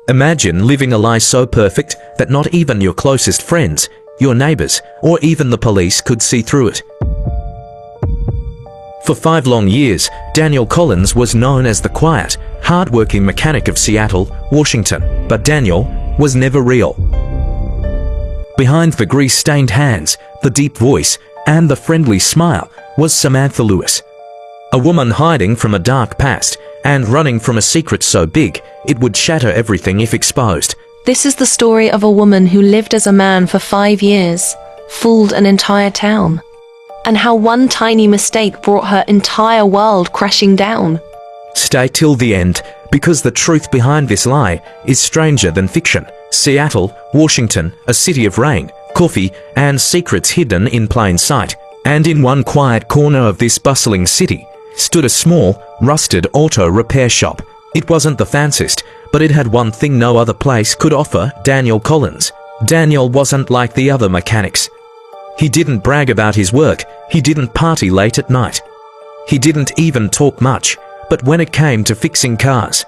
Imagine living a lie so perfect that not even your closest friends, your neighbors, or even the police could see through it. For 5 long years, Daniel Collins was known as the quiet, hard-working mechanic of Seattle, Washington, but Daniel was never real. Behind the grease-stained hands, the deep voice, and the friendly smile was Samantha Lewis. A woman hiding from a dark past and running from a secret so big it would shatter everything if exposed. This is the story of a woman who lived as a man for 5 years, fooled an entire town, and how one tiny mistake brought her entire world crashing down. Stay till the end, because the truth behind this lie is stranger than fiction. Seattle, Washington, a city of rain, coffee, and secrets hidden in plain sight. And in one quiet corner of this bustling city stood a small, rusted auto repair shop. It wasn't the fanciest, but it had one thing no other place could offer: Daniel Collins. Daniel wasn't like the other mechanics. He didn't brag about his work, he didn't party late at night. He didn't even talk much, but when it came to fixing cars,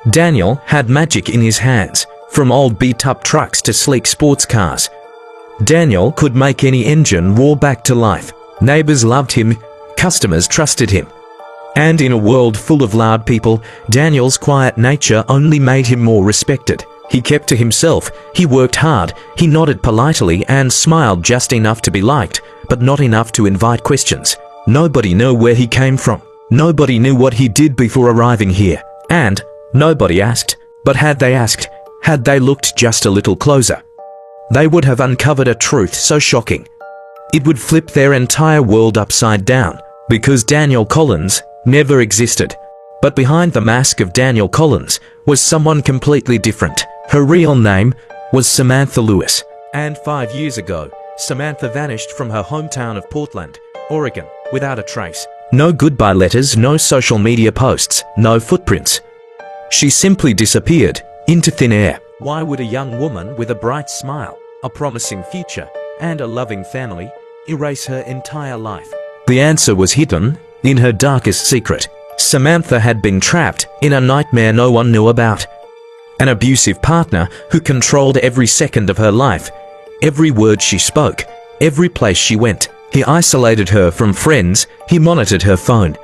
Daniel had magic in his hands. From old beat-up trucks to sleek sports cars, Daniel could make any engine roar back to life. Neighbors loved him, customers trusted him. And in a world full of loud people, Daniel's quiet nature only made him more respected. He kept to himself, he worked hard, he nodded politely and smiled just enough to be liked, but not enough to invite questions. Nobody knew where he came from. Nobody knew what he did before arriving here. And nobody asked. But had they asked, had they looked just a little closer, they would have uncovered a truth so shocking it would flip their entire world upside down. Because Daniel Collins never existed. But behind the mask of Daniel Collins was someone completely different. Her real name was Samantha Lewis. And 5 years ago, Samantha vanished from her hometown of Portland, Oregon, without a trace. No goodbye letters, no social media posts, no footprints. She simply disappeared into thin air. Why would a young woman with a bright smile, a promising future, and a loving family erase her entire life? The answer was hidden in her darkest secret. Samantha had been trapped in a nightmare no one knew about. An abusive partner who controlled every second of her life, every word she spoke, every place she went. He isolated her from friends, he monitored her phone.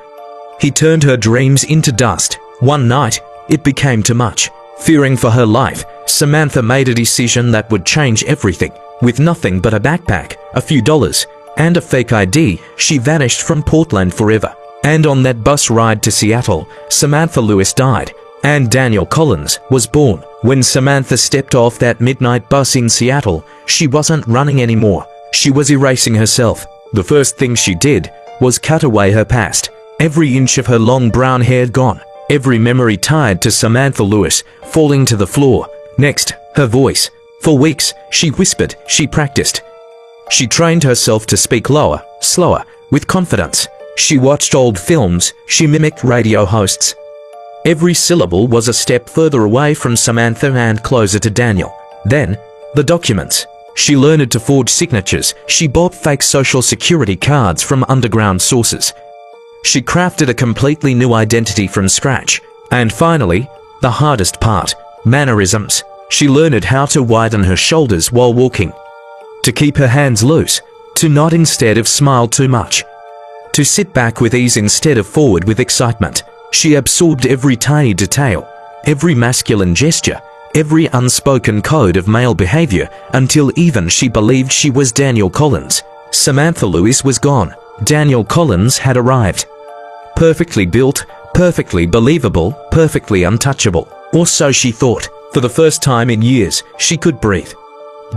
He turned her dreams into dust. One night, it became too much. Fearing for her life, Samantha made a decision that would change everything. With nothing but a backpack, a few dollars, and a fake ID, she vanished from Portland forever. And on that bus ride to Seattle, Samantha Lewis died, and Daniel Collins was born. When Samantha stepped off that midnight bus in Seattle, she wasn't running anymore. She was erasing herself. The first thing she did was cut away her past. Every inch of her long brown hair gone. Every memory tied to Samantha Lewis falling to the floor. Next, her voice. For weeks, she whispered, she practiced. She trained herself to speak lower, slower, with confidence. She watched old films, she mimicked radio hosts. Every syllable was a step further away from Samantha and closer to Daniel. Then, the documents. She learned to forge signatures, she bought fake social security cards from underground sources. She crafted a completely new identity from scratch. And finally, the hardest part, mannerisms. She learned how to widen her shoulders while walking, to keep her hands loose, to nod instead of smile too much, to sit back with ease instead of forward with excitement. She absorbed every tiny detail, every masculine gesture, every unspoken code of male behavior, until even she believed she was Daniel Collins. Samantha Lewis was gone. Daniel Collins had arrived. Perfectly built, perfectly believable, perfectly untouchable. Or so she thought. For the first time in years, she could breathe.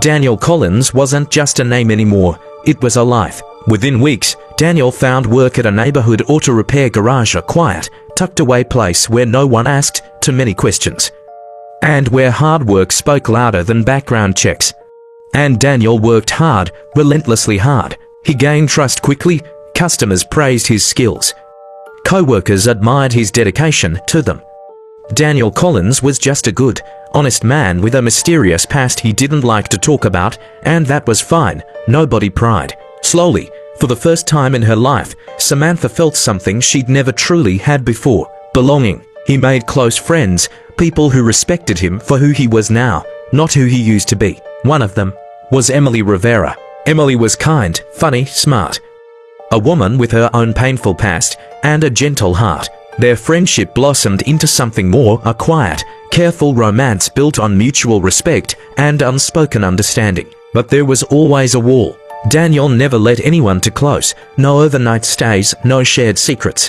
Daniel Collins wasn't just a name anymore, it was a life. Within weeks, Daniel found work at a neighborhood auto repair garage, a quiet, tucked away place where no one asked too many questions, and where hard work spoke louder than background checks. And Daniel worked hard, relentlessly hard. He gained trust quickly, customers praised his skills. Co-workers admired his dedication to them. Daniel Collins was just a good, honest man with a mysterious past he didn't like to talk about, and that was fine. Nobody pried. Slowly, for the first time in her life, Samantha felt something she'd never truly had before: belonging. He made close friends, people who respected him for who he was now, not who he used to be. One of them was Emily Rivera. Emily was kind, funny, smart. A woman with her own painful past and a gentle heart. Their friendship blossomed into something more, a quiet, careful romance built on mutual respect and unspoken understanding. But there was always a wall. Daniel never let anyone too close. No overnight stays, no shared secrets.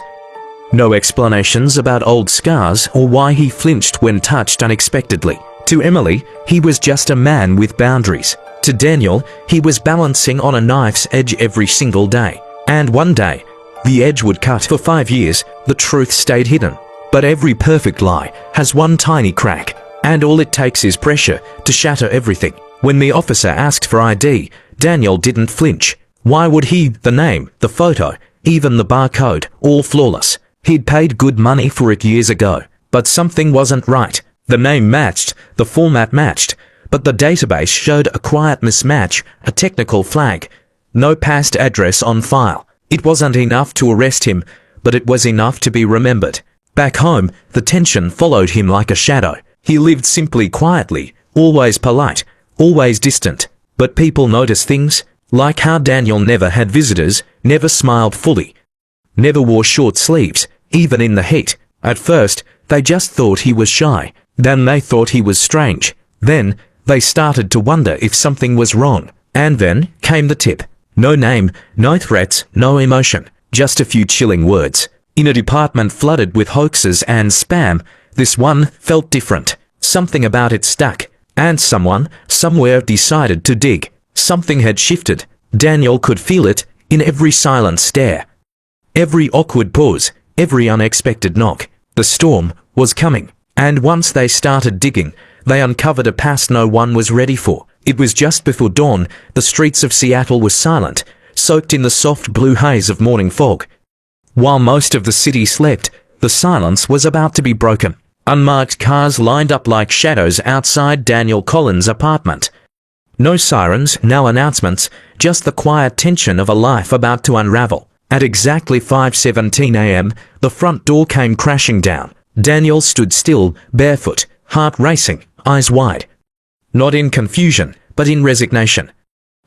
No explanations about old scars or why he flinched when touched unexpectedly. To Emily, he was just a man with boundaries. To Daniel, he was balancing on a knife's edge every single day. And one day, the edge would cut. For 5 years, the truth stayed hidden. But every perfect lie has one tiny crack, and all it takes is pressure to shatter everything. When the officer asked for ID, Daniel didn't flinch. Why would he? The name, the photo, even the barcode, all flawless. He'd paid good money for it years ago. But something wasn't right. The name matched, the format matched, but the database showed a quiet mismatch, a technical flag. No past address on file. It wasn't enough to arrest him, but it was enough to be remembered. Back home, the tension followed him like a shadow. He lived simply, quietly, always polite, always distant. But people noticed things, like how Daniel never had visitors, never smiled fully, never wore short sleeves, even in the heat. At first, they just thought he was shy. Then they thought he was strange. Then, they started to wonder if something was wrong. And then came the tip. No name, no threats, no emotion. Just a few chilling words. In a department flooded with hoaxes and spam, this one felt different. Something about it stuck. And someone, somewhere decided to dig. Something had shifted. Daniel could feel it in every silent stare. Every awkward pause, every unexpected knock. The storm was coming. And once they started digging, they uncovered a past no one was ready for. It was just before dawn. The streets of Seattle were silent, soaked in the soft blue haze of morning fog. While most of the city slept, the silence was about to be broken. Unmarked cars lined up like shadows outside Daniel Collins' apartment. No sirens, no announcements, just the quiet tension of a life about to unravel. At exactly 5:17 a.m., the front door came crashing down. Daniel stood still, barefoot, heart racing, eyes wide. Not in confusion, but in resignation.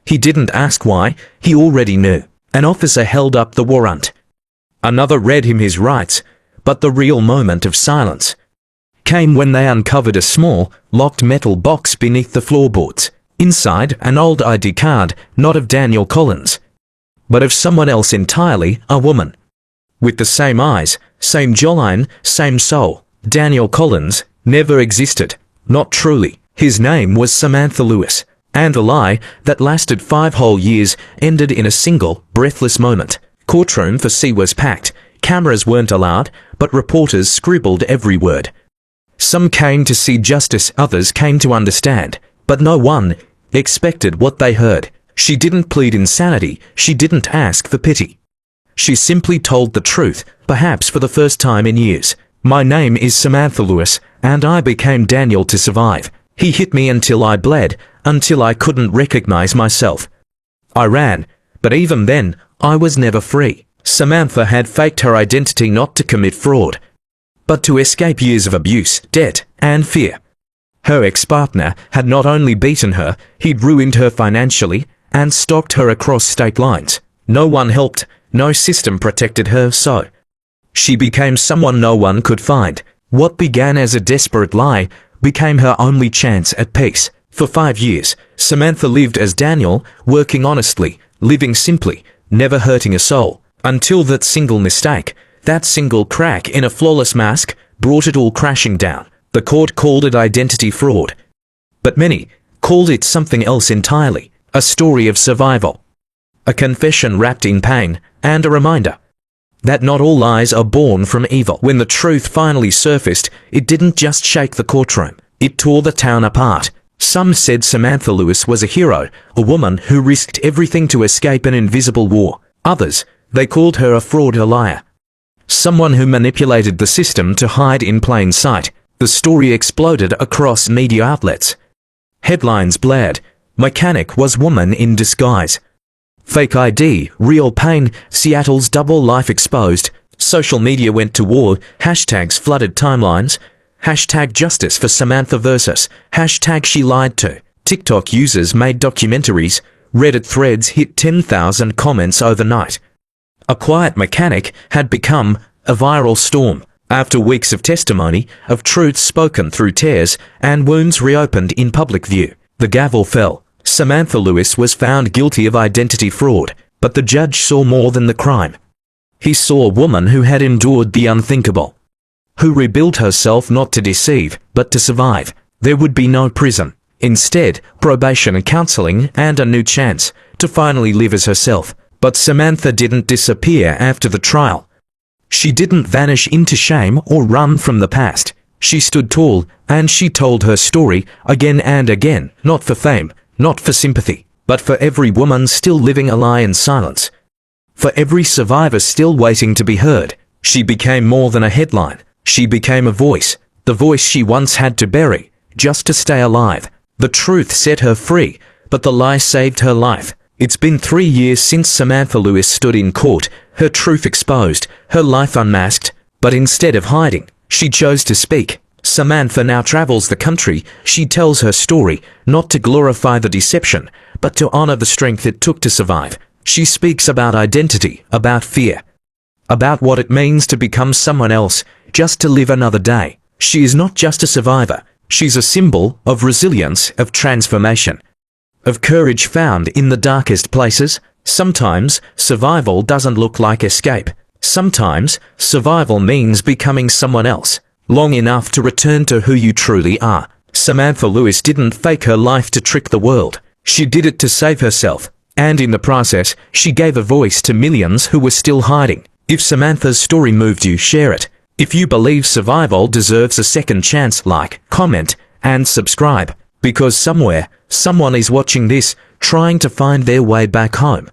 He didn't ask why, he already knew. An officer held up the warrant. Another read him his rights, but the real moment of silence came when they uncovered a small, locked metal box beneath the floorboards. Inside, an old ID card, not of Daniel Collins, but of someone else entirely, a woman. With the same eyes, same jawline, same soul. Daniel Collins never existed. Not truly. His name was Samantha Lewis. And the lie that lasted 5 whole years ended in a single, breathless moment. Courtroom for C was packed. Cameras weren't allowed, but reporters scribbled every word. Some came to see justice, others came to understand. But no one expected what they heard. She didn't plead insanity. She didn't ask for pity. She simply told the truth, perhaps for the first time in years. My name is Samantha Lewis, and I became Daniel to survive. He hit me until I bled, until I couldn't recognize myself. I ran, but even then, I was never free. Samantha had faked her identity not to commit fraud, but to escape years of abuse, debt, and fear. Her ex-partner had not only beaten her, he'd ruined her financially and stalked her across state lines. No one helped, no system protected her, so she became someone no one could find. What began as a desperate lie became her only chance at peace. For 5 years, Samantha lived as Daniel, working honestly, living simply, never hurting a soul, until that single mistake, that single crack in a flawless mask, brought it all crashing down. The court called it identity fraud, but many called it something else entirely, a story of survival, a confession wrapped in pain, and a reminder that not all lies are born from evil. When the truth finally surfaced, it didn't just shake the courtroom, it tore the town apart. Some said Samantha Lewis was a hero, a woman who risked everything to escape an invisible war. Others, they called her a fraud, a liar, someone who manipulated the system to hide in plain sight. The story exploded across media outlets. Headlines blared, "Mechanic was woman in disguise." "Fake ID, real pain, Seattle's double life exposed." Social media went to war, hashtags flooded timelines, hashtag justice for Samantha versus, hashtag she lied to. TikTok users made documentaries, Reddit threads hit 10,000 comments overnight. A quiet mechanic had become a viral storm. After weeks of testimony, of truths spoken through tears, and wounds reopened in public view, the gavel fell. Samantha Lewis was found guilty of identity fraud, but the judge saw more than the crime. He saw a woman who had endured the unthinkable, who rebuilt herself not to deceive, but to survive. There would be no prison. Instead, probation and counseling and a new chance to finally live as herself. But Samantha didn't disappear after the trial. She didn't vanish into shame or run from the past. She stood tall, and she told her story again and again, not for fame, not for sympathy, but for every woman still living a lie in silence. For every survivor still waiting to be heard. She became more than a headline. She became a voice, the voice she once had to bury, just to stay alive. The truth set her free, but the lie saved her life. It's been 3 years since Samantha Lewis stood in court, her truth exposed, her life unmasked, but instead of hiding, she chose to speak. Samantha now travels the country. She tells her story, not to glorify the deception, but to honor the strength it took to survive. She speaks about identity, about fear, about what it means to become someone else, just to live another day. She is not just a survivor. She's a symbol of resilience, of transformation, of courage found in the darkest places. Sometimes survival doesn't look like escape. Sometimes survival means becoming someone else, long enough to return to who you truly are. Samantha Lewis didn't fake her life to trick the world. She did it to save herself. And in the process, she gave a voice to millions who were still hiding. If Samantha's story moved you, share it. If you believe survival deserves a second chance, like, comment, and subscribe. Because somewhere, someone is watching this, trying to find their way back home.